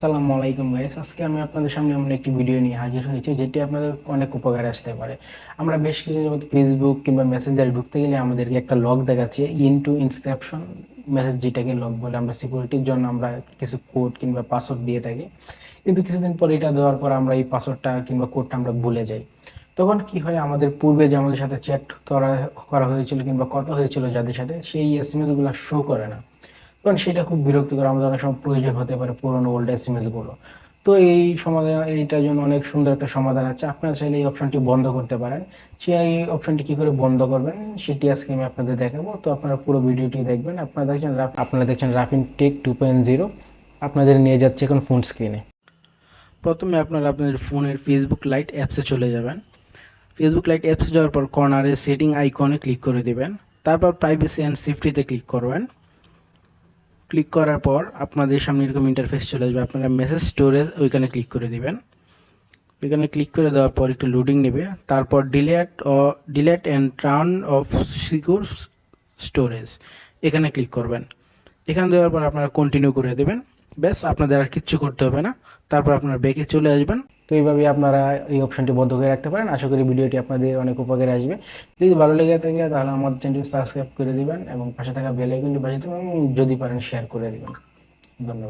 আসসালামু আলাইকুম গাইস, আজকে আমি আপনাদের সামনে এমন একটি ভিডিও নিয়ে হাজির হয়েছি যেটি আপনাদের অনেক উপকারে আসতে পারে। আমরা বেশ কিছু যাবত ফেসবুক কিংবা মেসেঞ্জারে ঢুকতে গেলে আমাদেরকে একটা লক দেখাচ্ছে, ইনটু ইনস্ক্রিপশন মেসেজ, যেটাকে লক বলে। আমরা সিকিউরিটির জন্য আমরা কিছু কোড কিংবা পাসওয়ার্ড দিয়ে থাকি, কিন্তু কিছুদিন পর এটা দেওয়ার পর আমরা এই পাসওয়ার্ডটা কিংবা কোডটা আমরা ভুলে যাই। তখন কি হয়, আমাদের পূর্বে যে আমাদের সাথে চ্যাট করা করা হয়েছিল কিংবা কথা হয়েছিল যাদের সাথে, সেই এসএমএস গুলো শো করে না। কারণ সেটা খুব বিরক্তিকর, আমাদের অনেক সময় প্রয়োজন হতে পারে পুরোনো ওল্ড এসএমএস গুলো। তো এই সমাধান, এইটার জন্য অনেক সুন্দর একটা সমাধান আছে। আপনারা চাইলে এই অপশনটি বন্ধ করতে পারেন। সেই অপশনটি কি করে বন্ধ করবেন সেটি আজকে আমি আপনাদের দেখাবো। তো আপনারা পুরো ভিডিওটি দেখবেন। আপনারা দেখছেন রাফিন টেক 2.0। আপনাদের নিয়ে যাচ্ছে এখন ফোন স্ক্রিনে। প্রথমে আপনারা আপনাদের ফোনের ফেসবুক লাইট অ্যাপসে চলে যাবেন। ফেসবুক লাইট অ্যাপসে যাওয়ার পর কর্নারে সেটিং আইকনে ক্লিক করে দিবেন। তারপর প্রাইভেসি অ্যান্ড সেফটিতে ক্লিক করবেন। ক্লিক করার পর আপনাদের সামনে এরকম ইন্টারফেস চলে আসবে। আপনারা মেসেজ স্টোরেজ ওইখানে ক্লিক করে দিবেন। ওইখানে ক্লিক করে দেওয়ার পর একটু লোডিং নেবে। তারপর delete and turn off secure storage এখানে ক্লিক করবেন। এখানে দেওয়ার পর আপনারা কন্টিনিউ করে দেবেন। ব্যাস, আপনাদের আর কিচ্ছু করতে হবে না। তারপর আপনারা ব্যাকে চলে আসবেন। তো এইভাবে আপনারা এই অপশনটি বন্ধ করে রাখতে পারেন। আশা করি ভিডিওটি আপনাদের অনেক উপকারে আসবে। যদি ভালো লেগে থাকে তাহলে আমাদের চ্যানেলটি সাবস্ক্রাইব করে দিবেন এবং পাশে থাকা বেল আইকনটি বাজিয়ে দেবেন এবং যদি পারেন শেয়ার করে দিবেন। ধন্যবাদ।